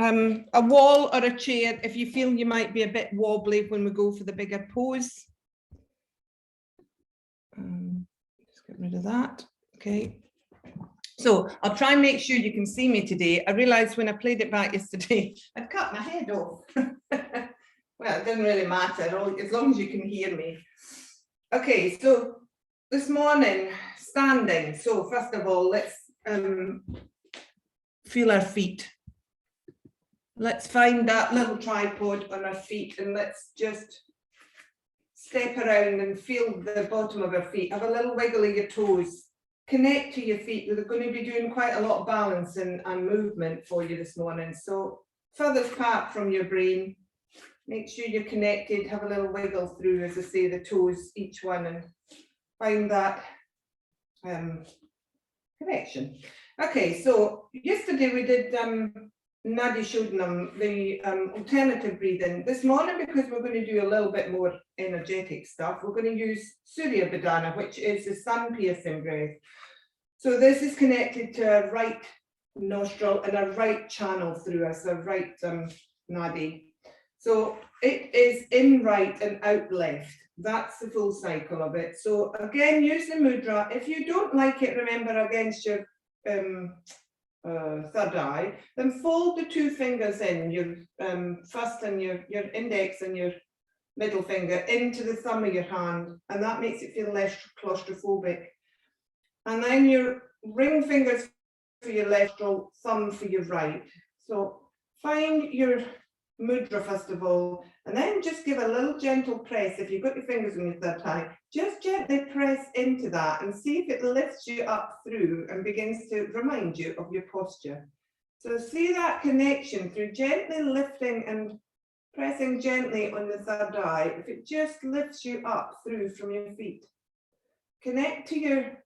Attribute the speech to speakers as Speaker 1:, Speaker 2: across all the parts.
Speaker 1: a wall or a chair if you feel you might be a bit wobbly when we go for the bigger pose. Just get rid of that. Okay. So I'll try and make sure you can see me today. I realised when I played it back yesterday, I'd cut my head off. Well, it doesn't really matter, as long as you can hear me. Okay, so this morning, standing. So first of all, let's feel our feet. Let's find that little tripod on our feet and let's just step around and feel the bottom of our feet. Have a little wiggle of your toes. Connect to your feet. We're going to be doing quite a lot of balance and movement for you this morning. So furthest apart from your brain, make sure you're connected. Have a little wiggle through, as I say, the toes, each one, and find that connection. Okay, so yesterday we did Nadi Shodhanam, the alternative breathing. This morning, because we're going to do a little bit more energetic stuff, we're going to use Surya Bedana, which is the sun piercing breath. So this is connected to our right nostril and our right channel through us, our right Nadi. So it is in right and out left. That's the full cycle of it. So again, use the mudra. If you don't like it, remember, against your third eye, then fold the two fingers in, your first and your index and your middle finger into the thumb of your hand, and that makes it feel less claustrophobic. And then your ring fingers for your left, thumb for your right. So find your mudra first of all, and then just give a little gentle press. If you've got your fingers on your third eye, just gently press into that and see if it lifts you up through and begins to remind you of your posture. So see that connection through gently lifting and pressing gently on the third eye. If it just lifts you up through from your feet, connect to your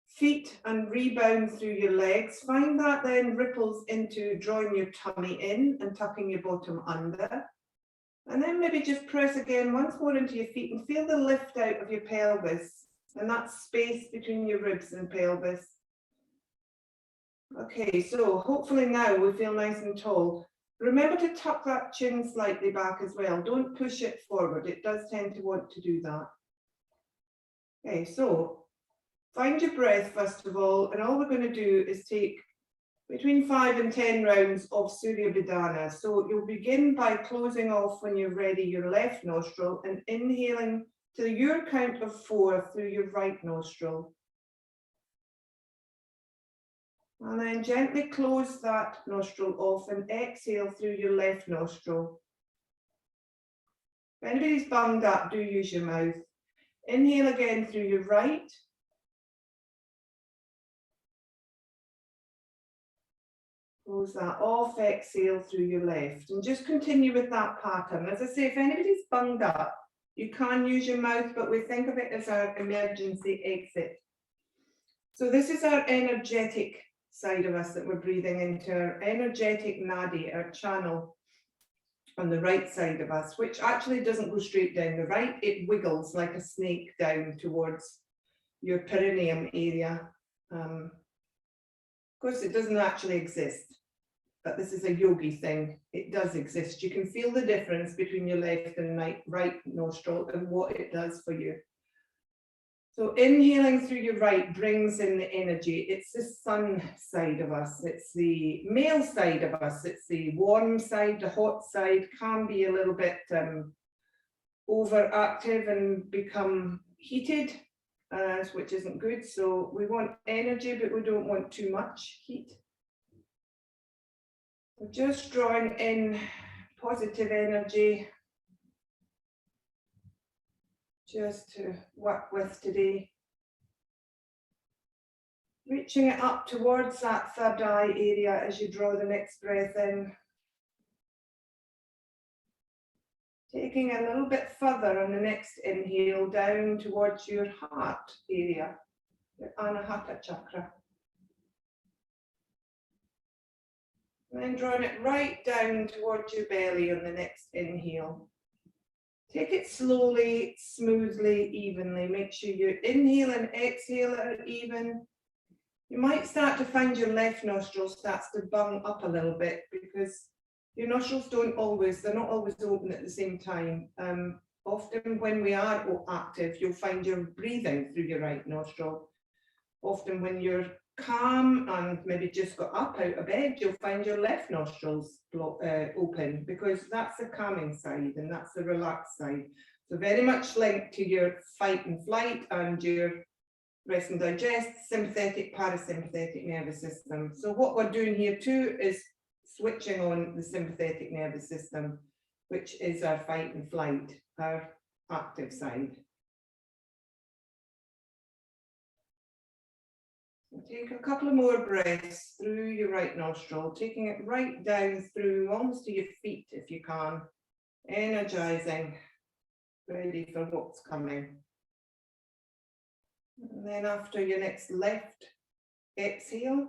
Speaker 1: feet and rebound through your legs. Find that then ripples into drawing your tummy in and tucking your bottom under. And then maybe just press again once more into your feet and feel the lift out of your pelvis and that space between your ribs and pelvis. Okay, so hopefully now we feel nice and tall. Remember to tuck that chin slightly back as well. Don't push it forward. It does tend to want to do that. Okay, so find your breath first of all, and all we're going to do is take between 5 and 10 rounds of Surya Bedana. So you'll begin by closing off, when you're ready, your left nostril and inhaling to your count of 4 through your right nostril. And then gently close that nostril off and exhale through your left nostril. If anybody's bunged up, do use your mouth. Inhale again through your right. Close that off, exhale through your left, and just continue with that pattern. As I say, if anybody's bunged up, you can use your mouth, but we think of it as our emergency exit. So this is our energetic side of us that we're breathing into, our energetic nadi, our channel on the right side of us, which actually doesn't go straight down the right, it wiggles like a snake down towards your perineum area. Of course, it doesn't actually exist, but this is a yogi thing. It does exist. You can feel the difference between your left and right nostril and what it does for you. So inhaling through your right brings in the energy. It's the sun side of us. It's the male side of us. It's the warm side, the hot side, can be a little bit overactive and become heated, which isn't good. So we want energy, but we don't want too much heat. So just drawing in positive energy, just to work with today. Reaching it up towards that third eye area as you draw the next breath in. Taking a little bit further on the next inhale down towards your heart area, your Anahata chakra. And then drawing it right down towards your belly on the next inhale. Take it slowly, smoothly, evenly. Make sure your inhale and exhale are even. You might start to find your left nostril starts to bung up a little bit because your nostrils they're not always open at the same time. Often when we are active, you'll find you're breathing through your right nostril. Often when you're calm and maybe just got up out of bed, you'll find your left nostrils open because that's the calming side and that's the relaxed side. So very much linked to your fight and flight and your rest and digest, sympathetic, parasympathetic nervous system. So what we're doing here too is switching on the sympathetic nervous system, which is our fight and flight, our active side. So take a couple of more breaths through your right nostril, taking it right down through almost to your feet if you can, energizing, ready for what's coming. And then after your next left exhale,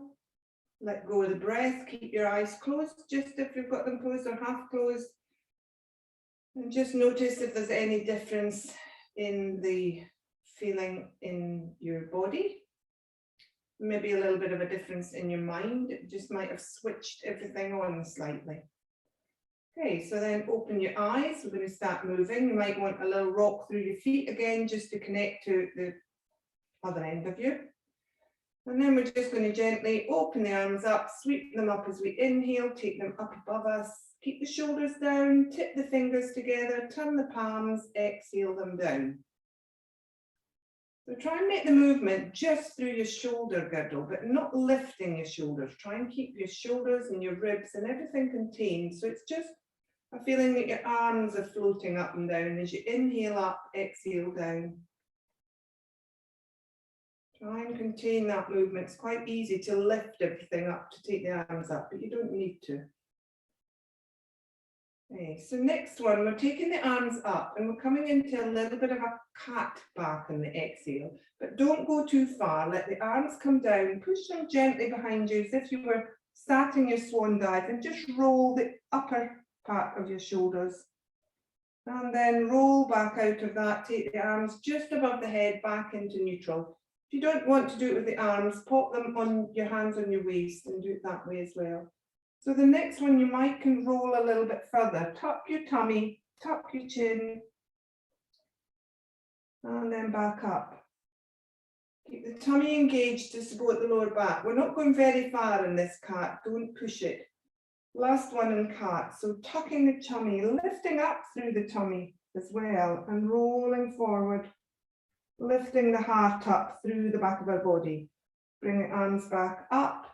Speaker 1: let go of the breath, keep your eyes closed, just if you've got them closed or half closed. And just notice if there's any difference in the feeling in your body. Maybe a little bit of a difference in your mind. It just might have switched everything on slightly. Okay, so then open your eyes. We're going to start moving. You might want a little rock through your feet again, just to connect to the other end of you. And then we're just going to gently open the arms up, sweep them up as we inhale, take them up above us, keep the shoulders down, tip the fingers together, turn the palms, exhale them down. So try and make the movement just through your shoulder girdle, but not lifting your shoulders. Try and keep your shoulders and your ribs and everything contained. So it's just a feeling that your arms are floating up and down as you inhale up, exhale down. Try and contain that movement. It's quite easy to lift everything up, to take the arms up, but you don't need to. Okay, so next one, we're taking the arms up and we're coming into a little bit of a cat back on the exhale, but don't go too far. Let the arms come down, push them gently behind you as if you were starting your swan dive, and just roll the upper part of your shoulders. And then roll back out of that, take the arms just above the head back into neutral. If you don't want to do it with the arms, pop them on your hands on your waist and do it that way as well. So the next one, you might can roll a little bit further. Tuck your tummy, tuck your chin, and then back up. Keep the tummy engaged to support the lower back. We're not going very far in this cat, don't push it. Last one in cat, so tucking the tummy, lifting up through the tummy as well, and rolling forward, lifting the heart up through the back of our body. Bring the arms back up,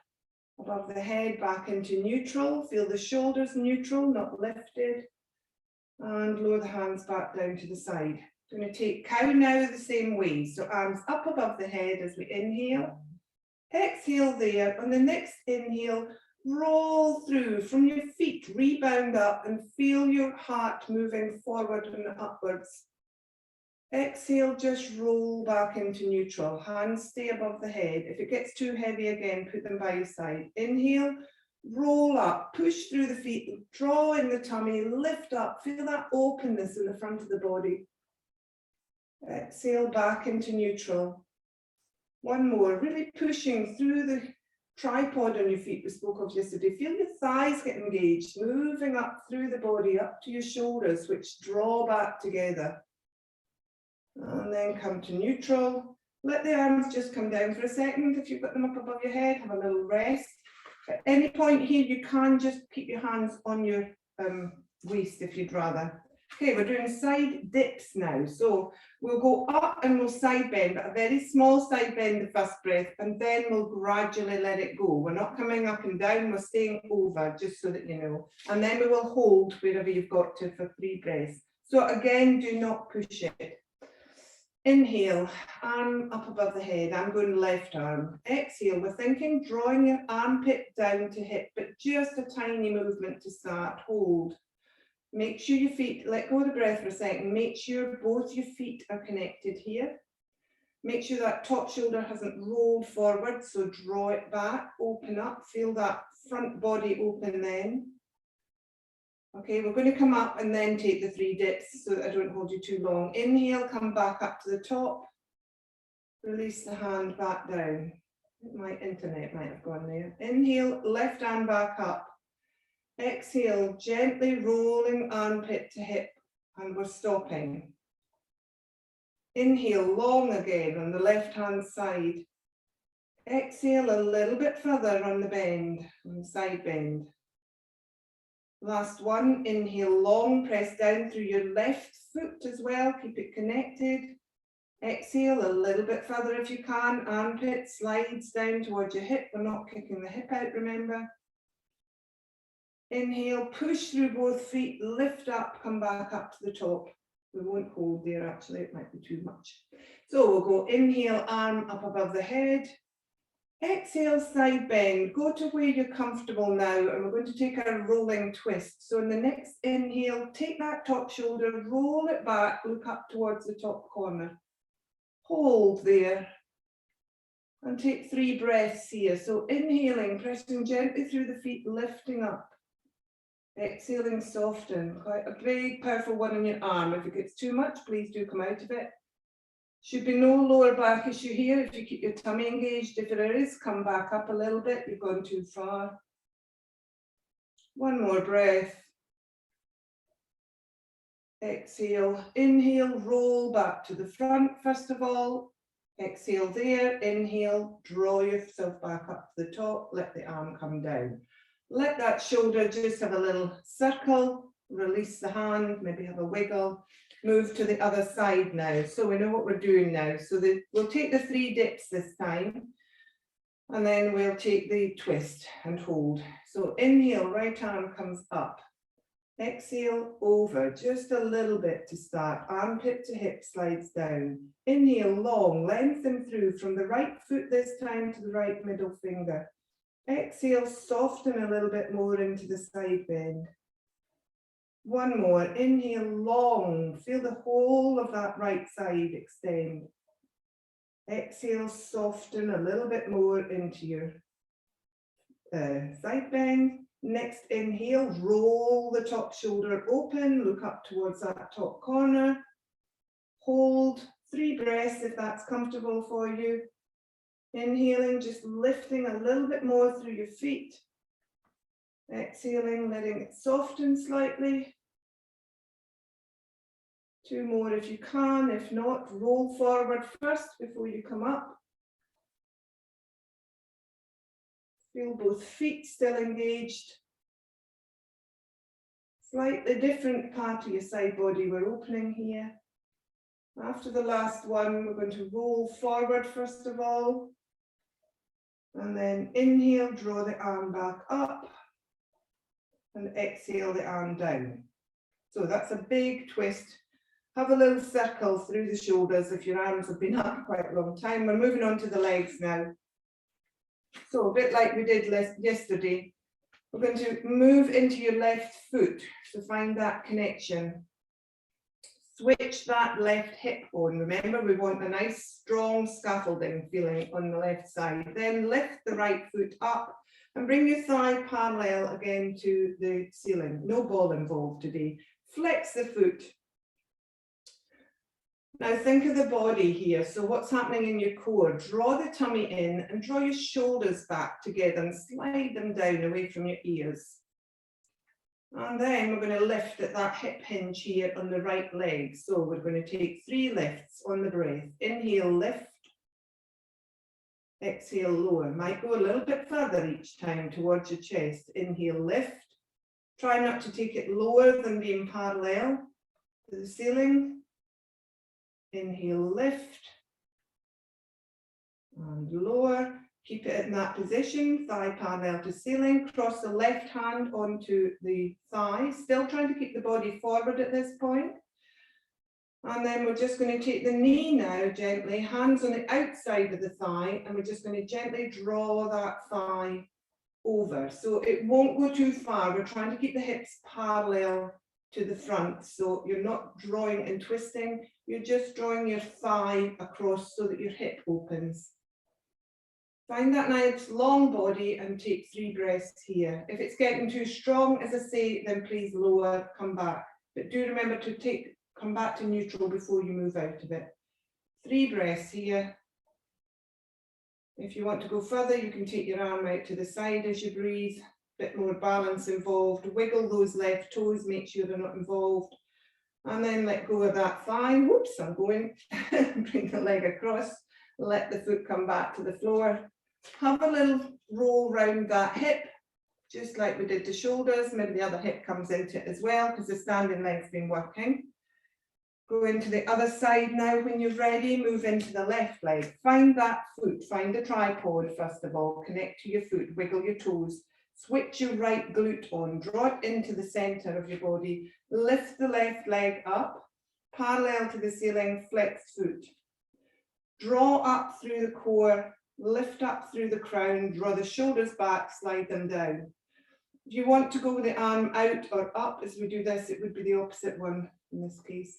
Speaker 1: above the head, back into neutral. Feel the shoulders neutral, not lifted. And lower the hands back down to the side. I'm going to take cow now the same way. So arms up above the head as we inhale. Exhale there. On the next inhale, roll through from your feet, rebound up and feel your heart moving forward and upwards. Exhale, just roll back into neutral. Hands stay above the head. If it gets too heavy again, put them by your side. Inhale, roll up, push through the feet, draw in the tummy, lift up, feel that openness in the front of the body. Exhale back into neutral. One more, really pushing through the tripod on your feet we spoke of yesterday. Feel your thighs get engaged, moving up through the body, up to your shoulders, which draw back together. And then come to neutral. Let the arms just come down for a second. If you've got them up above your head, have a little rest. At any point here, you can just keep your hands on your waist if you'd rather. Okay, we're doing side dips now. So we'll go up and we'll side bend, but a very small side bend the first breath, and then we'll gradually let it go. We're not coming up and down, we're staying over, just so that you know. And then we will hold wherever you've got to for 3 breaths. So again, do not push it. Inhale, arm up above the head. I'm going left arm. Exhale, we're thinking drawing your armpit down to hip, but just a tiny movement to start. Hold. Make sure your feet, let go of the breath for a second. Make sure both your feet are connected here. Make sure that top shoulder hasn't rolled forward, so draw it back, open up, feel that front body open then. Okay, we're going to come up and then take the 3 dips so that I don't hold you too long. Inhale, come back up to the top. Release the hand back down. My internet might have gone there. Inhale, left arm back up. Exhale, gently rolling armpit to hip, and we're stopping. Inhale, long again on the left-hand side. Exhale a little bit further on the bend, on the side bend. Last one, inhale long, press down through your left foot as well, keep it connected. Exhale a little bit further if you can, armpit slides down towards your hip, we're not kicking the hip out, remember. Inhale, push through both feet, lift up, come back up to the top. We won't hold there actually, it might be too much. So we'll go inhale, arm up above the head. Exhale, side bend. Go to where you're comfortable now, and we're going to take a rolling twist. So in the next inhale, take that top shoulder, roll it back, look up towards the top corner. Hold there. And take 3 breaths here. So inhaling, pressing gently through the feet, lifting up. Exhaling, soften. Quite a big, powerful one in your arm. If it gets too much, please do come out of it. Should be no lower back issue here if you keep your tummy engaged. If there is, come back up a little bit. You've gone too far. One more breath. Exhale. Inhale, roll back to the front first of all. Exhale there. Inhale, draw yourself back up to the top. Let the arm come down. Let that shoulder just have a little circle. Release the hand, maybe have a wiggle. Move to the other side now. So we know what we're doing now. So we'll take the 3 dips this time. And then we'll take the twist and hold. So inhale, right arm comes up. Exhale, over, just a little bit to start. Armpit to hip slides down. Inhale, long, lengthen through from the right foot this time to the right middle finger. Exhale, soften a little bit more into the side bend. One more, inhale, long, feel the whole of that right side extend. Exhale, soften a little bit more into your side bend. Next inhale, roll the top shoulder open, look up towards that top corner. Hold 3 breaths if that's comfortable for you. Inhaling, just lifting a little bit more through your feet. Exhaling, letting it soften slightly. 2 more if you can. If not, roll forward first before you come up. Feel both feet still engaged. Slightly different part of your side body we're opening here. After the last one, we're going to roll forward first of all. And then inhale, draw the arm back up. And exhale the arm down. So that's a big twist. Have a little circle through the shoulders if your arms have been up quite a long time. We're moving on to the legs now. So a bit like we did yesterday, we're going to move into your left foot. So find that connection. Switch that left hip bone. Remember, we want a nice strong scaffolding feeling on the left side. Then lift the right foot up and bring your thigh parallel again to the ceiling. No ball involved today. Flex the foot. Now think of the body here. So what's happening in your core? Draw the tummy in and draw your shoulders back together and slide them down away from your ears. And then we're going to lift at that hip hinge here on the right leg. So we're going to take 3 lifts on the breath. Inhale, lift. Exhale, lower. Might go a little bit further each time towards your chest. Inhale, lift. Try not to take it lower than being parallel to the ceiling. Inhale, lift. And lower. Keep it in that position, thigh parallel to ceiling. Cross the left hand onto the thigh. Still trying to keep the body forward at this point. And then we're just going to take the knee now gently, hands on the outside of the thigh, and we're just going to gently draw that thigh over. So it won't go too far. We're trying to keep the hips parallel to the front. So you're not drawing and twisting. You're just drawing your thigh across so that your hip opens. Find that nice long body and take 3 breaths here. If it's getting too strong, as I say, then please lower, come back. But do remember to come back to neutral before you move out of it. 3 breaths here. If you want to go further, you can take your arm out to the side as you breathe. Bit more balance involved. Wiggle those left toes, make sure they're not involved. And then let go of that thigh. Whoops, I'm going. Bring the leg across. Let the foot come back to the floor. Have a little roll round that hip, just like we did the shoulders. Maybe the other hip comes into it as well, because the standing leg's been working. Go into the other side now. When you're ready, move into the left leg. Find that foot, find a tripod first of all. Connect to your foot, wiggle your toes. Switch your right glute on, draw it into the center of your body. Lift the left leg up, parallel to the ceiling, flex foot. Draw up through the core, lift up through the crown, draw the shoulders back, slide them down. If you want to go with the arm out or up as we do this, it would be the opposite one in this case.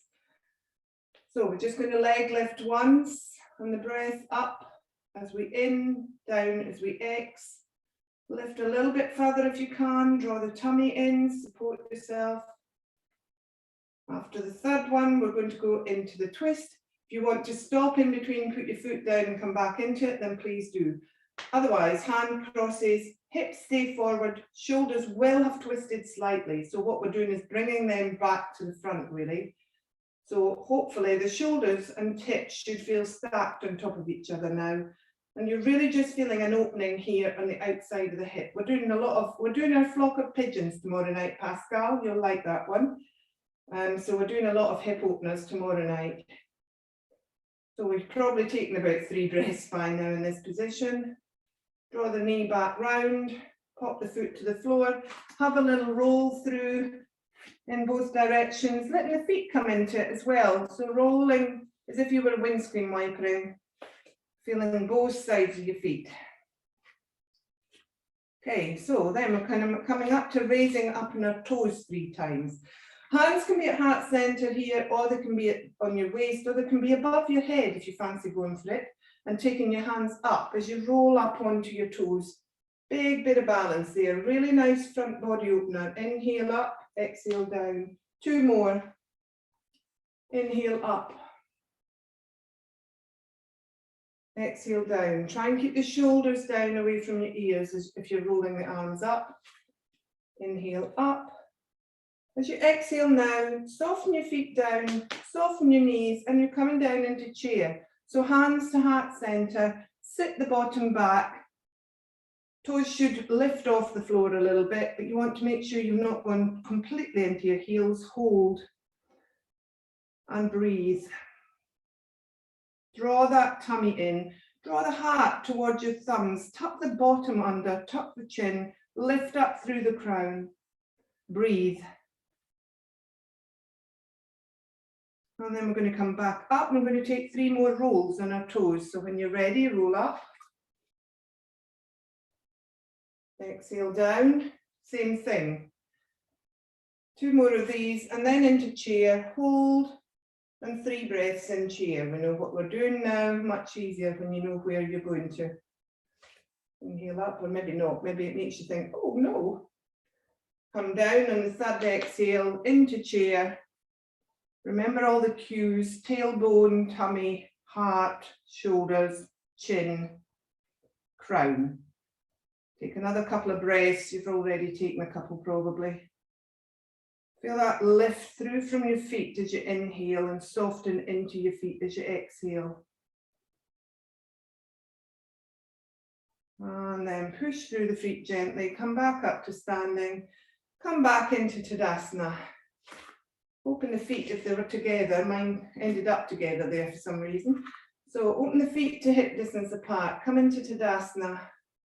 Speaker 1: So we're just going to leg lift once, and the breath up as we in, down as we X. Lift a little bit further if you can, draw the tummy in, support yourself. After the third one, we're going to go into the twist. If you want to stop in between, put your foot down and come back into it, then please do. Otherwise, hand crosses, hips stay forward, shoulders will have twisted slightly. So what we're doing is bringing them back to the front, really. So hopefully the shoulders and hips should feel stacked on top of each other now. And you're really just feeling an opening here on the outside of the hip. We're doing our flock of pigeons tomorrow night, Pascal. You'll like that one. So we're doing a lot of hip openers tomorrow night. So we've probably taken about 3 breaths by now in this position. Draw the knee back round, pop the foot to the floor, have a little roll through in both directions, letting the feet come into it as well. So rolling as if you were windscreen wipering. Feeling both sides of your feet. Okay, so then we're kind of coming up to raising up on our toes 3 times. Hands can be at heart center here, or they can be on your waist, or they can be above your head if you fancy going for it, and taking your hands up as you roll up onto your toes. Big bit of balance there. Really nice front body opener. Inhale up, exhale down. 2 more. Inhale up. Exhale down. Try and keep the shoulders down away from your ears as if you're rolling the arms up. Inhale up. As you exhale now, soften your feet down, soften your knees, and you're coming down into chair. So hands to heart center, sit the bottom back. Toes should lift off the floor a little bit, but you want to make sure you've not gone completely into your heels. Hold and breathe. Draw that tummy in, draw the heart towards your thumbs, tuck the bottom under, tuck the chin, lift up through the crown, breathe. And then we're going to come back up and we're going to take 3 more rolls on our toes. So when you're ready, roll up. Exhale down, same thing. 2 more of these and then into chair, hold. And 3 breaths in chair. We know what we're doing now, much easier when you know where you're going to. Inhale up, or maybe not, maybe it makes you think, oh no. Come down on the 3rd exhale, into chair. Remember all the cues, tailbone, tummy, heart, shoulders, chin, crown. Take another couple of breaths, you've already taken a couple probably. Feel that lift through from your feet as you inhale and soften into your feet as you exhale. And then push through the feet gently, come back up to standing, come back into Tadasana. Open the feet if they were together, mine ended up together there for some reason. So open the feet to hip distance apart, come into Tadasana.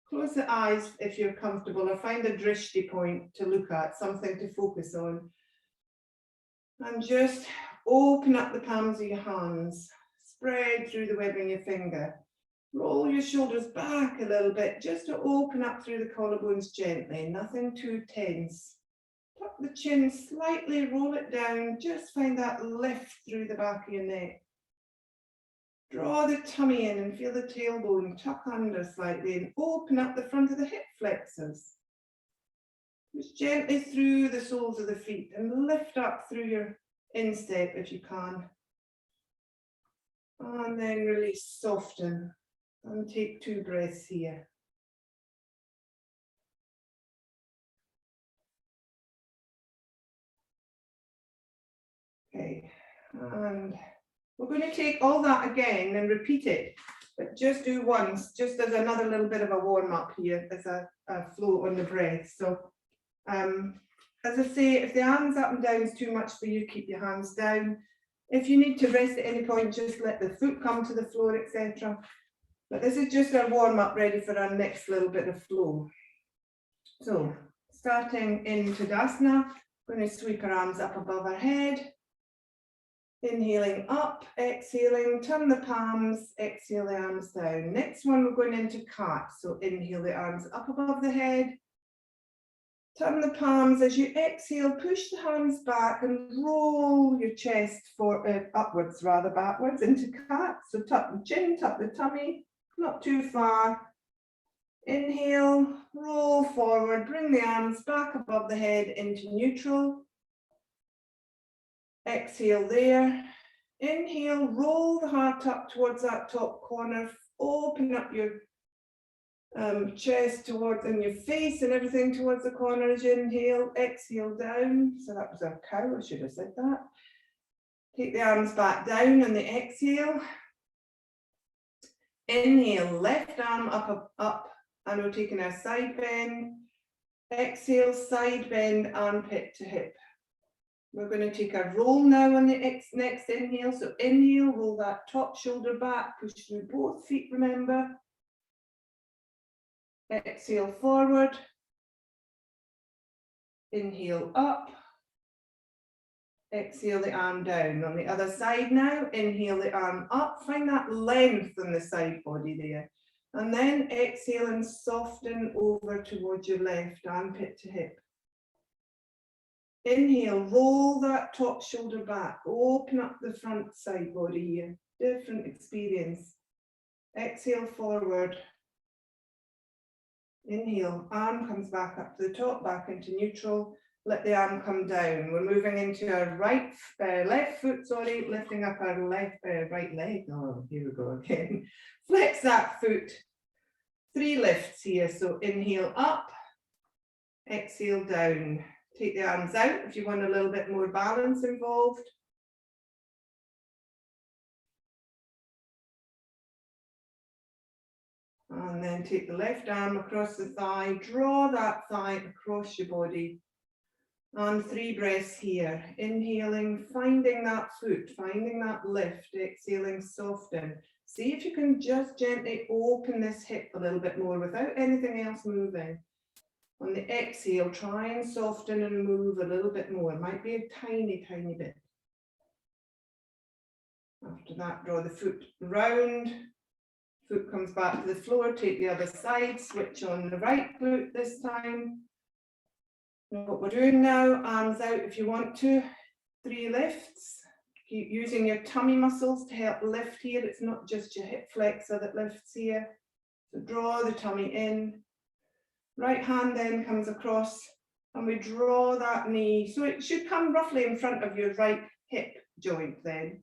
Speaker 1: Close the eyes if you're comfortable, or find a drishti point to look at, something to focus on. And just open up the palms of your hands, spread through the webbing of your finger. Roll your shoulders back a little bit, just to open up through the collarbones gently, nothing too tense. Tuck the chin slightly, roll it down, just find that lift through the back of your neck. Draw the tummy in and feel the tailbone tuck under slightly and open up the front of the hip flexors. Just gently through the soles of the feet and lift up through your instep if you can. And then release, soften. And take 2 breaths here. Okay, and we're going to take all that again and repeat it, but just do once, just as another little bit of a warm up here, as a flow on the breath. So as I say, if the hands up and down is too much for you, keep your hands down. If you need to rest at any point, just let the foot come to the floor, etc. But this is just our warm up, ready for our next little bit of flow. So starting in Tadasana, we're going to sweep our arms up above our head. Inhaling up, exhaling, turn the palms, exhale the arms down. Next one, we're going into cat. So inhale the arms up above the head. Turn the palms. As you exhale, push the hands back and roll your chest upwards, rather backwards, into cat. So tuck the chin, tuck the tummy, not too far. Inhale, roll forward, bring the arms back above the head into neutral. Exhale there. Inhale, roll the heart up towards that top corner. Open up your chest towards, and your face and everything towards the corner as you inhale. Exhale down. So that was a cow, I should have said that. Take the arms back down on the exhale. Inhale, left arm up, and we're taking our side bend. Exhale, side bend, armpit to hip. We're going to take a roll now on the next inhale. So inhale, roll that top shoulder back, push through both feet, remember. Exhale forward. Inhale up. Exhale the arm down. On the other side now, inhale the arm up. Find that length on the side body there. And then exhale and soften over towards your left, armpit to hip. Inhale, roll that top shoulder back, open up the front side body here, different experience. Exhale forward. Inhale, arm comes back up to the top, back into neutral, let the arm come down. We're moving into our left foot, lifting up our right leg. Oh, here we go again. Flex that foot. 3 lifts here, so inhale up, exhale down. Take the arms out if you want a little bit more balance involved. And then take the left arm across the thigh, draw that thigh across your body. And 3 breaths here. Inhaling, finding that foot, finding that lift, exhaling, soften. See if you can just gently open this hip a little bit more without anything else moving. On the exhale, try and soften and move a little bit more. It might be a tiny, tiny bit. After that, draw the foot round. Foot comes back to the floor, take the other side, switch on the right glute this time. And what we're doing now, arms out if you want to. 3 lifts. Keep using your tummy muscles to help lift here. It's not just your hip flexor that lifts here. So draw the tummy in. Right hand then comes across and we draw that knee. So it should come roughly in front of your right hip joint then.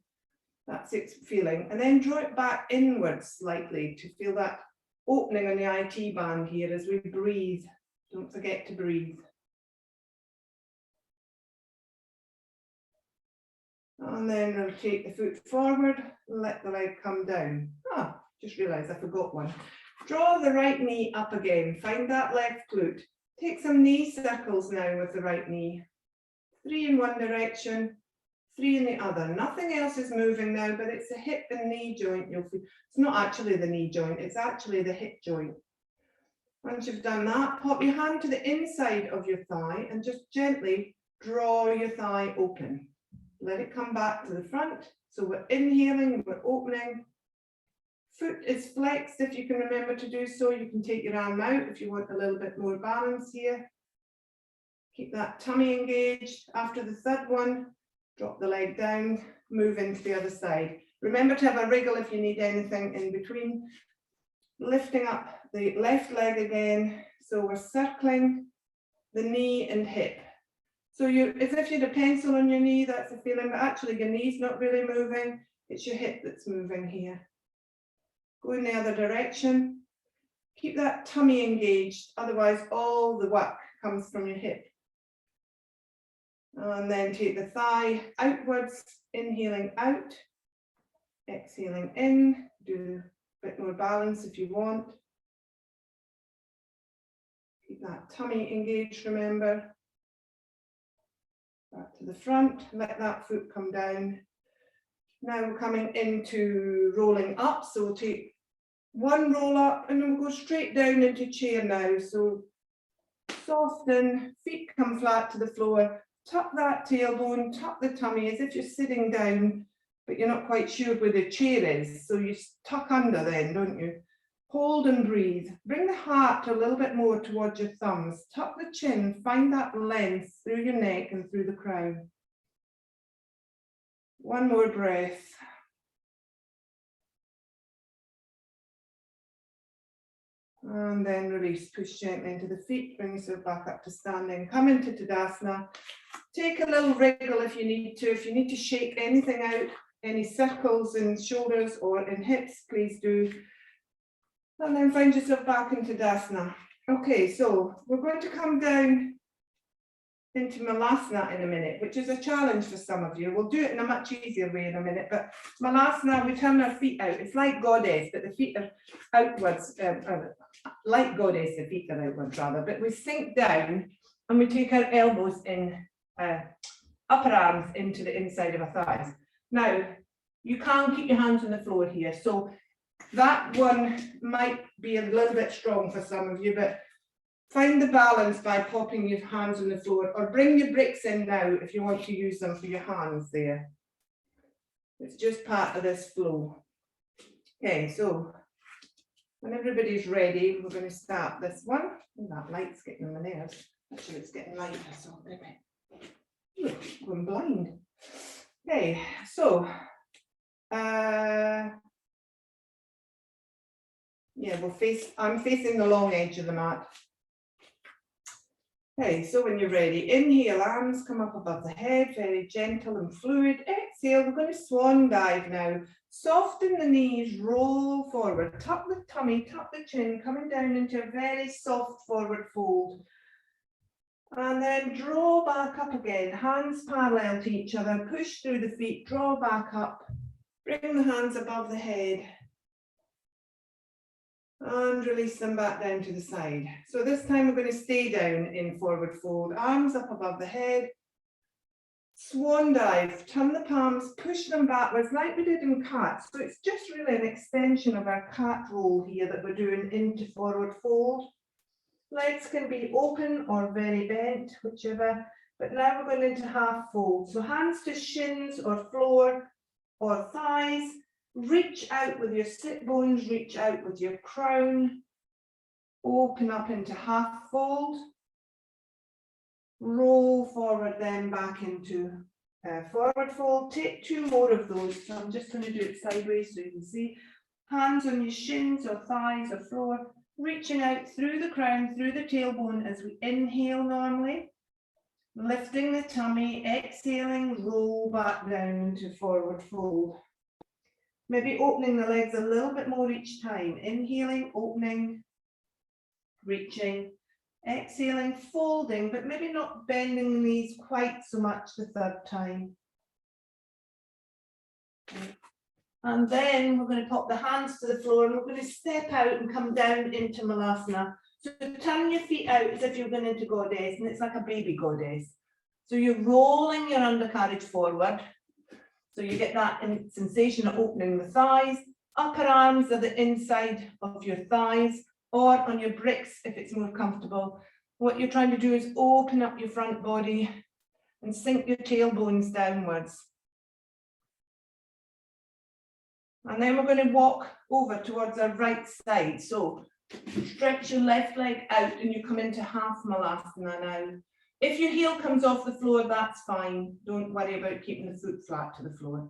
Speaker 1: That's its feeling. And then draw it back inwards slightly to feel that opening on the IT band here as we breathe. Don't forget to breathe. And then we'll take the foot forward, let the leg come down. Just realised I forgot one. Draw the right knee up again, find that left glute. Take some knee circles now with the right knee. 3 in one direction, 3 in the other. Nothing else is moving now, but it's the hip and knee joint you'll feel. It's not actually the knee joint, it's actually the hip joint. Once you've done that, pop your hand to the inside of your thigh and just gently draw your thigh open. Let it come back to the front. So we're inhaling, we're opening. Foot is flexed if you can remember to do so. You can take your arm out if you want a little bit more balance here. Keep that tummy engaged. After the third one, drop the leg down, move into the other side. Remember to have a wriggle if you need anything in between. Lifting up the left leg again. So we're circling the knee and hip. So as if you had a pencil on your knee, that's the feeling, but actually your knee's not really moving. It's your hip that's moving here. go in the other direction. Keep that tummy engaged, otherwise all the work comes from your hip. And then take the thigh outwards, inhaling out, exhaling in. Do a bit more balance if you want. Keep that tummy engaged, remember. Back to the front, let that foot come down. Now we're coming into rolling up, so we'll take one roll up and then we'll go straight down into chair now. So soften, feet come flat to the floor, tuck that tailbone, tuck the tummy as if you're sitting down, but you're not quite sure where the chair is. So you tuck under then, don't you? Hold and breathe. Bring the heart a little bit more towards your thumbs. Tuck the chin, find that length through your neck and through the crown. One more breath. And then release, push gently into the feet, bring yourself back up to standing. Come into Tadasana. Take a little wriggle if you need to. If you need to shake anything out, any circles in shoulders or in hips, please do. And then find yourself back into Tadasana. Okay, so we're going to come down into Malasana in a minute, which is a challenge for some of you. We'll do it in a much easier way in a minute, but Malasana, we turn our feet out. It's like Goddess, but the feet are outwards, like Goddess, the feet are outwards rather, but we sink down and we take our elbows in, upper arms into the inside of our thighs. Now, you can keep your hands on the floor here, so that one might be a little bit strong for some of you, but find the balance by popping your hands on the floor, or bring your bricks in now if you want to use them for your hands there. It's just part of this flow. Okay, so when everybody's ready, we're going to start this one. Oh, that light's getting on my nerves. Actually, it's getting lighter, so I'm going blind. Okay, so yeah, I'm facing the long edge of the mat. Okay, so when you're ready, inhale, arms come up above the head, very gentle and fluid. Exhale, we're going to swan dive now. Soften the knees, roll forward, tuck the tummy, tuck the chin, coming down into a very soft forward fold. And then draw back up again, hands parallel to each other, push through the feet, draw back up, bring the hands above the head. And release them back down to the side. So this time we're going to stay down in forward fold, arms up above the head, swan dive, turn the palms, push them backwards like we did in cat. So it's just really an extension of our cat roll here that we're doing into forward fold. Legs can be open or very bent, whichever, but now we're going into half fold. So hands to shins or floor or thighs. Reach out with your sit bones, reach out with your crown, open up into half fold, roll forward then back into forward fold. Take two more of those, so I'm just going to do it sideways so you can see. Hands on your shins or thighs or floor, reaching out through the crown, through the tailbone as we inhale normally, lifting the tummy, exhaling, roll back down into forward fold. Maybe opening the legs a little bit more each time. Inhaling, opening, reaching, exhaling, folding, but maybe not bending the knees quite so much the third time. And then we're going to pop the hands to the floor and we're going to step out and come down into Malasana. So turn your feet out as if you're going into Goddess, and it's like a baby Goddess. So you're rolling your undercarriage forward. So you get that sensation of opening the thighs. Upper arms are the inside of your thighs, or on your bricks if it's more comfortable. What you're trying to do is open up your front body and sink your tailbones downwards. And then we're going to walk over towards our right side. So stretch your left leg out and you come into half Malasana now. If your heel comes off the floor, that's fine. Don't worry about keeping the foot flat to the floor.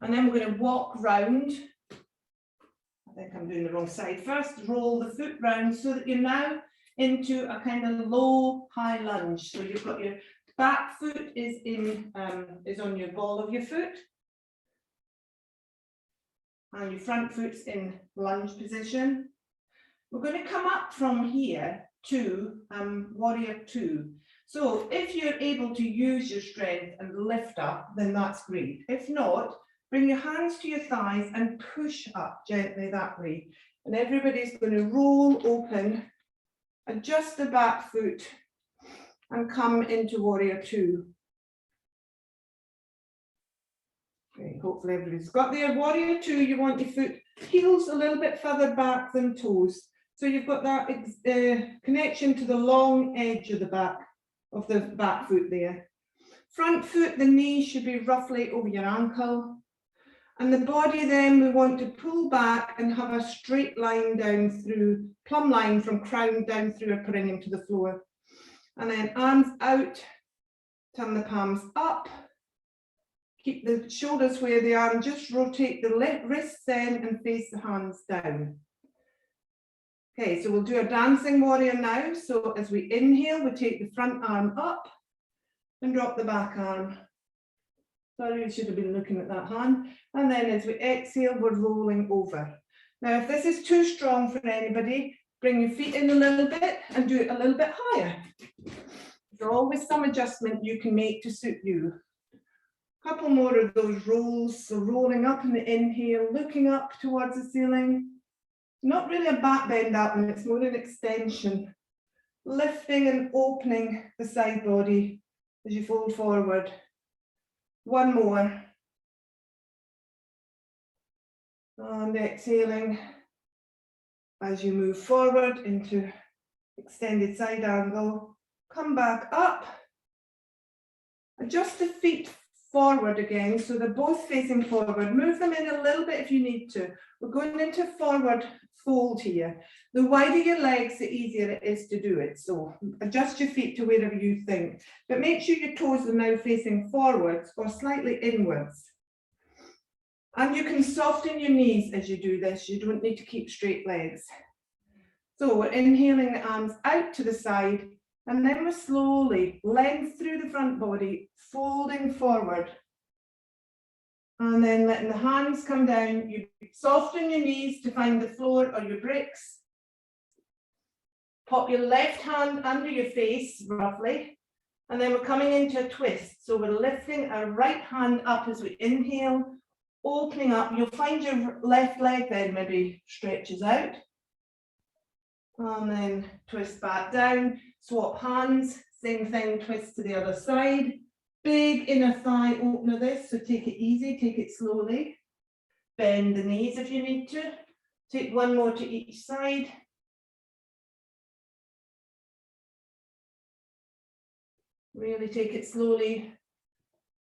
Speaker 1: And then we're going to walk round. I think I'm doing the wrong side. First, roll the foot round so that you're now into a kind of low, high lunge. So you've got your back foot is on your ball of your foot. and your front foot's in lunge position. We're going to come up from here to warrior two. So if you're able to use your strength and lift up, then that's great. If not, bring your hands to your thighs and push up gently that way. And everybody's going to roll open, adjust the back foot, and come into warrior two. Okay, hopefully everybody's got there. Warrior two, you want your foot heels a little bit further back than toes. So you've got that connection to the long edge of the back foot there. Front foot, the knee should be roughly over your ankle. And the body then, we want to pull back and have a straight line down through, plumb line from crown down through a perineum to the floor. And then arms out, turn the palms up. Keep the shoulders where they are and just rotate the wrists then and face the hands down. Okay, so we'll do a dancing warrior now. So as we inhale, we take the front arm up and drop the back arm. Sorry, we should have been looking at that hand. And then as we exhale, we're rolling over. Now, if this is too strong for anybody, bring your feet in a little bit and do it a little bit higher. There's always some adjustment you can make to suit you. A couple more of those rolls. So rolling up in the inhale, looking up towards the ceiling. Not really a back bend that one, it's more an extension. Lifting and opening the side body as you fold forward. One more. And exhaling as you move forward into extended side angle. Come back up. Adjust the feet forward again, so they're both facing forward. Move them in a little bit if you need to. We're going into forward fold here. The wider your legs, the easier it is to do it. So adjust your feet to wherever you think, but make sure your toes are now facing forwards or slightly inwards. And you can soften your knees as you do this. You don't need to keep straight legs. So we're inhaling the arms out to the side, and then we're slowly length through the front body, folding forward. And then letting the hands come down. You soften your knees to find the floor or your bricks. Pop your left hand under your face, roughly. And then we're coming into a twist. So we're lifting our right hand up as we inhale, opening up. You'll find your left leg then maybe stretches out. And then twist back down, swap hands, same thing, twist to the other side. Big inner thigh opener this, so take it easy, take it slowly. Bend the knees if you need to. Take one more to each side. Really take it slowly,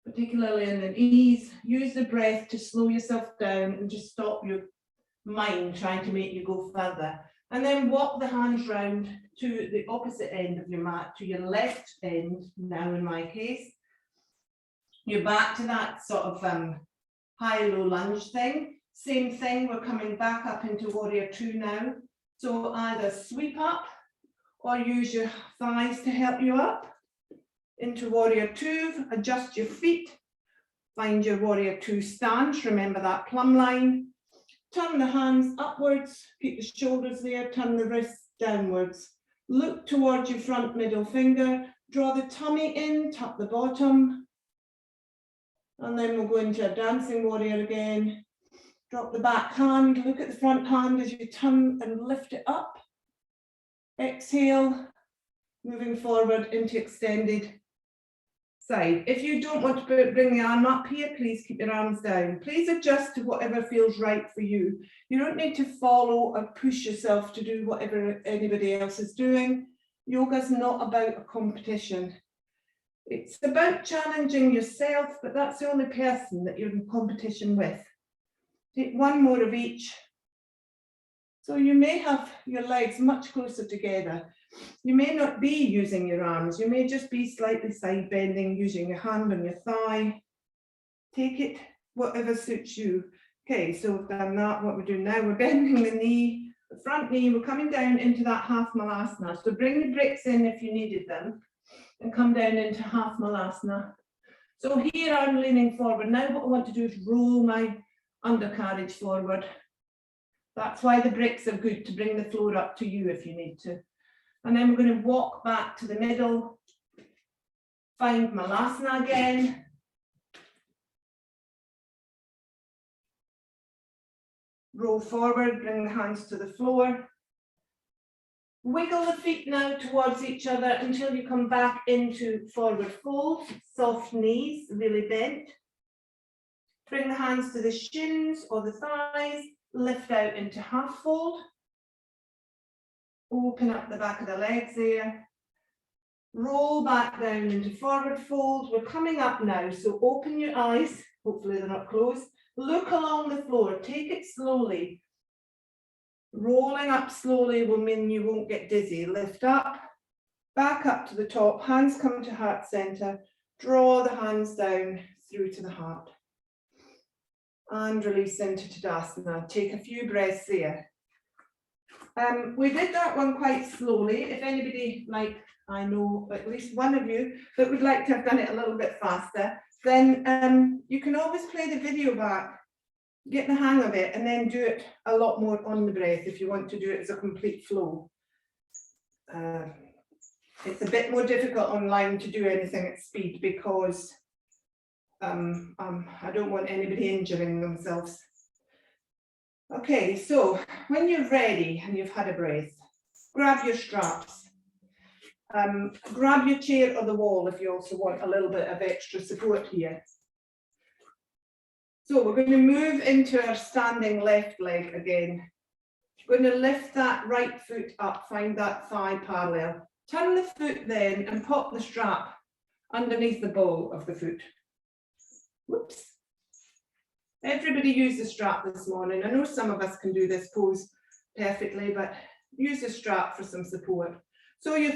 Speaker 1: particularly in the knees. Use the breath to slow yourself down and just stop your mind trying to make you go further. And then walk the hands round to the opposite end of your mat, to your left end, now in my case. You're back to that sort of high-low lunge thing. Same thing, we're coming back up into warrior two now. So either sweep up or use your thighs to help you up. Into warrior two, adjust your feet. Find your warrior two stance, remember that plumb line. Turn the hands upwards, keep the shoulders there, turn the wrists downwards. Look towards your front middle finger, draw the tummy in, tuck the bottom. And then we'll go into a dancing warrior again. Drop the back hand, look at the front hand as you turn and lift it up. Exhale, moving forward into extended side. If you don't want to bring the arm up here, please keep your arms down. Please adjust to whatever feels right for you. You don't need to follow or push yourself to do whatever anybody else is doing. Yoga's not about a competition. It's about challenging yourself, but that's the only person that you're in competition with. Take one more of each. So you may have your legs much closer together. You may not be using your arms. You may just be slightly side bending, using your hand on your thigh. Take it, whatever suits you. Okay, so we've done that. What we're doing now, we're bending the knee, the front knee. We're coming down into that half malasana. So bring the bricks in if you needed them and come down into half malasana. So here I'm leaning forward. Now what I want to do is roll my undercarriage forward. That's why the bricks are good, to bring the floor up to you if you need to. And then we're going to walk back to the middle, find Malasana again. Roll forward, bring the hands to the floor. Wiggle the feet now towards each other until you come back into forward fold, soft knees, really bent. Bring the hands to the shins or the thighs, lift out into half fold. Open up the back of the legs there. Roll back down into forward fold. We're coming up now, so open your eyes, hopefully they're not closed. Look along the floor, take it slowly. Rolling up slowly will mean you won't get dizzy. Lift up, back up to the top, hands come to heart center, draw the hands down through to the heart. And release into Tadasana. Take a few breaths there. We did that one quite slowly. If anybody, like I know at least one of you, that would like to have done it a little bit faster, then you can always play the video back, get the hang of it, and then do it a lot more on the breath if you want to do it as a complete flow. It's a bit more difficult online to do anything at speed because I don't want anybody injuring themselves. Okay, so when you're ready and you've had a breath, grab your straps. Grab your chair or the wall if you also want a little bit of extra support here. So we're going to move into our standing left leg again. We're going to lift that right foot up, find that thigh parallel. Turn the foot then and pop the strap underneath the ball of the foot. Whoops. Everybody used the strap this morning. I know some of us can do this pose perfectly, but use the strap for some support. So your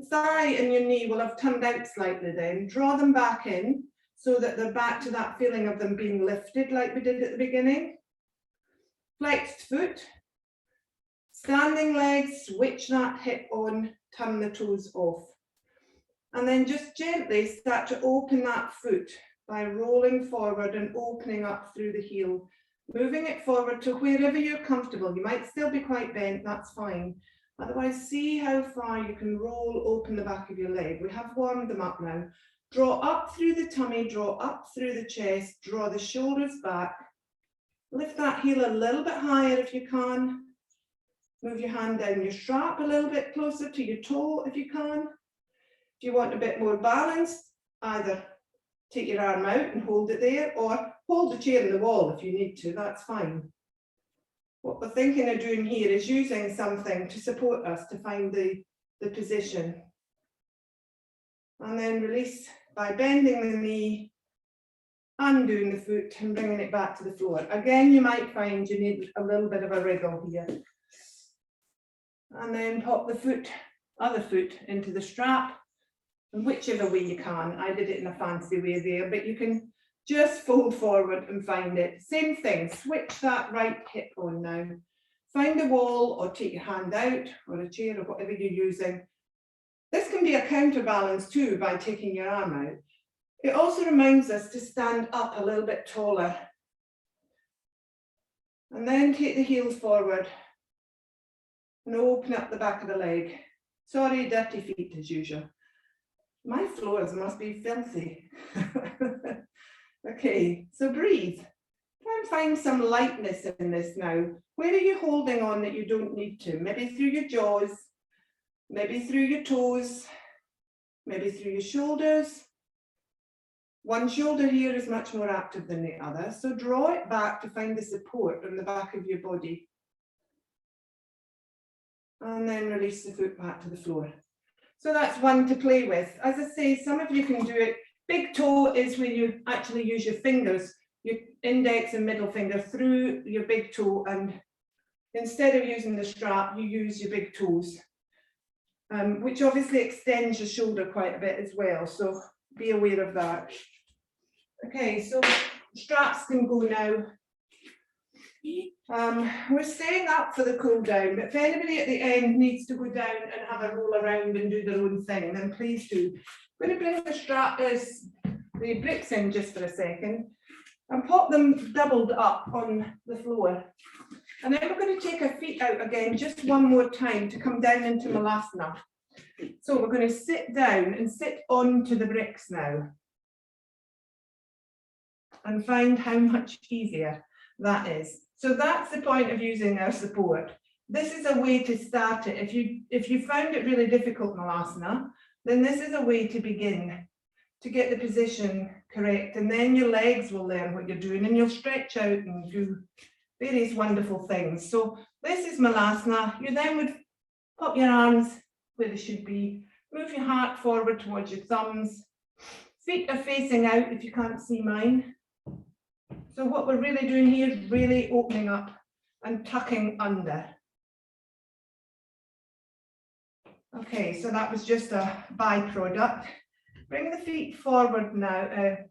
Speaker 1: thigh and your knee will have turned out slightly then. Draw them back in so that they're back to that feeling of them being lifted like we did at the beginning. Flexed foot. Standing legs, switch that hip on, turn the toes off. And then just gently start to open that foot by rolling forward and opening up through the heel, moving it forward to wherever you're comfortable. You might still be quite bent, that's fine. Otherwise, see how far you can roll open the back of your leg. We have warmed them up now. Draw up through the tummy, draw up through the chest, draw the shoulders back. Lift that heel a little bit higher if you can. Move your hand down your strap a little bit closer to your toe if you can. If you want a bit more balance, either take your arm out and hold it there, or hold the chair in the wall if you need to, that's fine. What we're thinking of doing here is using something to support us to find the position. And then release by bending the knee, undoing the foot and bringing it back to the floor. Again, you might find you need a little bit of a wriggle here. And then pop the foot, other foot into the strap. And whichever way you can. I did it in a fancy way there, but you can just fold forward and find it. Same thing, switch that right hip on now. Find a wall or take your hand out or a chair or whatever you're using. This can be a counterbalance too by taking your arm out. It also reminds us to stand up a little bit taller. And then take the heels forward and open up the back of the leg. Sorry, dirty feet as usual. My floors must be filthy. Okay, so breathe. Try and find some lightness in this now. Where are you holding on that you don't need to? Maybe through your jaws, maybe through your toes, maybe through your shoulders. One shoulder here is much more active than the other, so draw it back to find the support on the back of your body. And then release the foot back to the floor. So that's one to play with. As I say, some of you can do it. Big toe is where you actually use your fingers, your index and middle finger through your big toe, and instead of using the strap, you use your big toes, which obviously extends your shoulder quite a bit as well, so be aware of that. Okay, so straps can go now. We're staying up for the cool down, but if anybody at the end needs to go down and have a roll around and do their own thing, then please do. I'm going to bring the bricks in just for a second. and pop them doubled up on the floor. And then we're going to take our feet out again just one more time to come down into Malasana. So we're going to sit down and sit onto the bricks now. And find how much easier that is. So that's the point of using our support. This is a way to start it. If you found it really difficult, Malasana, then this is a way to begin, to get the position correct. And then your legs will learn what you're doing and you'll stretch out and do various wonderful things. So this is Malasana. You then would put your arms where they should be, move your heart forward towards your thumbs. Feet are facing out if you can't see mine. So what we're really doing here is really opening up and tucking under. Okay, so that was just a byproduct. Bring the feet forward now.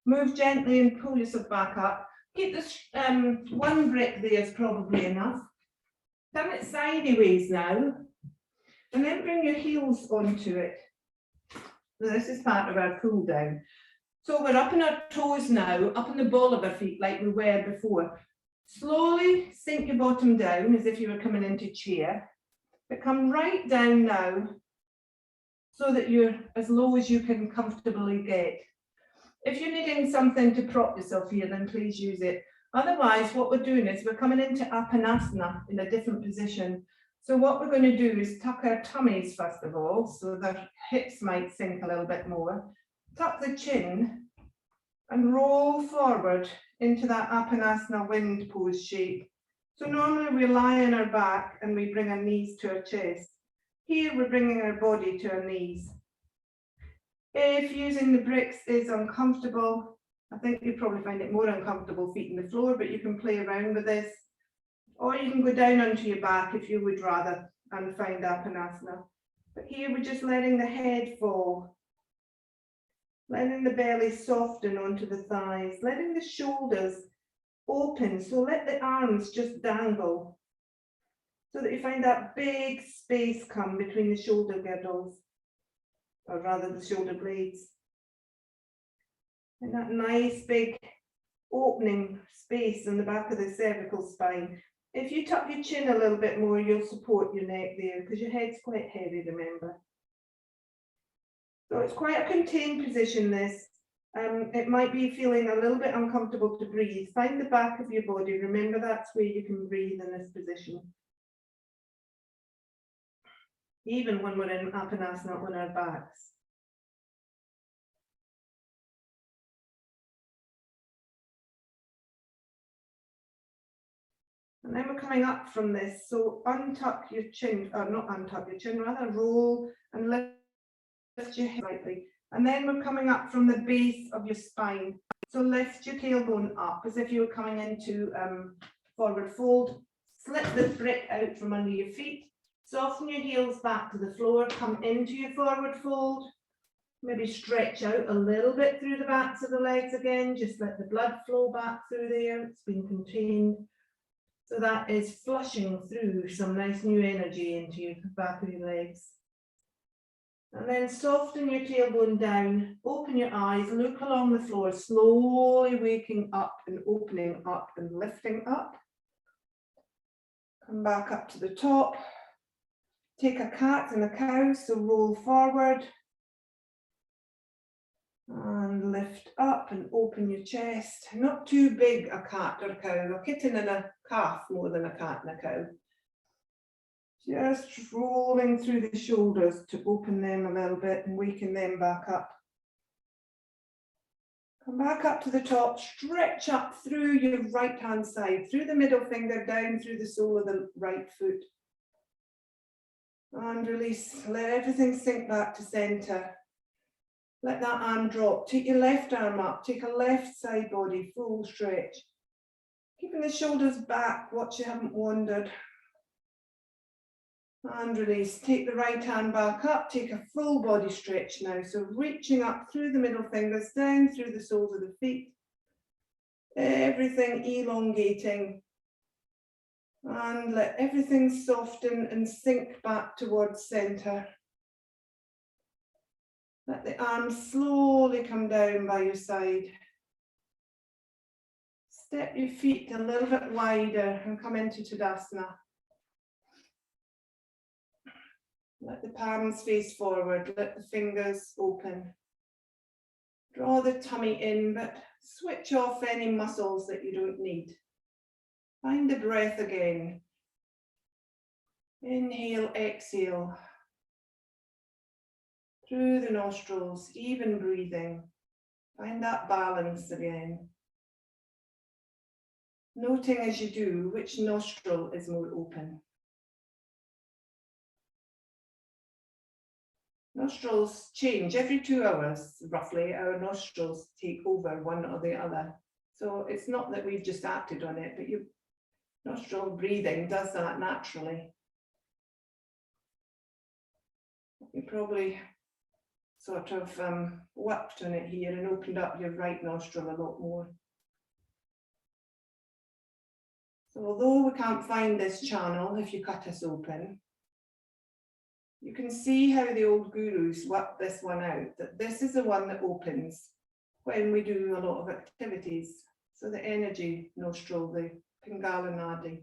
Speaker 1: Move gently and pull yourself back up. Keep this one brick there is probably enough. Turn it sideways now, and then bring your heels onto it. So this is part of our pull down. So we're up on our toes now, up on the ball of our feet like we were before. Slowly sink your bottom down as if you were coming into chair, but come right down now so that you're as low as you can comfortably get. If you're needing something to prop yourself here, then please use it. Otherwise, what we're doing is we're coming into Apanasana in a different position. So what we're going to do is tuck our tummies first of all, so the hips might sink a little bit more. Tuck the chin and roll forward into that Apanasana wind pose shape. So normally we lie on our back and we bring our knees to our chest. Here we're bringing our body to our knees. If using the bricks is uncomfortable, I think you probably find it more uncomfortable feet on the floor, but you can play around with this. Or you can go down onto your back if you would rather and find Apanasana. But here we're just letting the head fall. Letting the belly soften onto the thighs, letting the shoulders open. So let the arms just dangle so that you find that big space come between the shoulder girdles, or rather the shoulder blades. And that nice big opening space on the back of the cervical spine. If you tuck your chin a little bit more, you'll support your neck there because your head's quite heavy, remember. So it's quite a contained position, this. It might be feeling a little bit uncomfortable to breathe. Find the back of your body. Remember, that's where you can breathe in this position. Even when we're in Apanasana on our backs. And then we're coming up from this. So untuck your chin, or not untuck your chin, rather roll and lift your head slightly. And then we're coming up from the base of your spine. So lift your tailbone up as if you were coming into forward fold. Slip the brick out from under your feet. Soften your heels back to the floor. Come into your forward fold. Maybe stretch out a little bit through the backs of the legs again. Just let the blood flow back through there. It's been contained. So that is flushing through some nice new energy into your back of your legs. And then soften your tailbone down, open your eyes, look along the floor, slowly waking up and opening up and lifting up. Come back up to the top. Take a cat and a cow, so roll forward. And lift up and open your chest. Not too big a cat or cow, a kitten and a calf more than a cat and a cow. Just rolling through the shoulders to open them a little bit and waking them back up. Come back up to the top, stretch up through your right hand side, through the middle finger, down through the sole of the right foot. And release, let everything sink back to center. Let that arm drop, take your left arm up, take a left side body, full stretch. Keeping the shoulders back, watch you haven't wandered. And release, take the right hand back up, take a full body stretch now. So reaching up through the middle fingers, down through the soles of the feet. Everything elongating. And let everything soften and sink back towards center. Let the arms slowly come down by your side. Step your feet a little bit wider and come into Tadasana. Let the palms face forward, let the fingers open. Draw the tummy in, but switch off any muscles that you don't need. Find the breath again. Inhale, exhale. Through the nostrils, even breathing. Find that balance again. Noting as you do which nostril is more open. Nostrils change every 2 hours, roughly. Our nostrils take over one or the other. So it's not that we've just acted on it, but your nostril breathing does that naturally. You probably sort of worked on it here and opened up your right nostril a lot more. So although we can't find this channel if you cut us open, you can see how the old gurus worked this one out, that this is the one that opens when we do a lot of activities. So the energy nostril, the Pingala Nadi.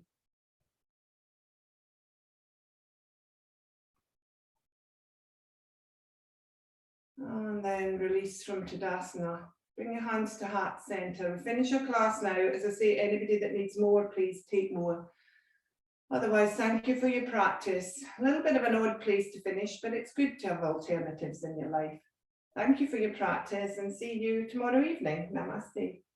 Speaker 1: And then release from Tadasana. Bring your hands to heart center. Finish your class now. As I say, anybody that needs more, please take more. Otherwise, thank you for your practice. A little bit of an odd place to finish, but it's good to have alternatives in your life. Thank you for your practice and see you tomorrow evening. Namaste.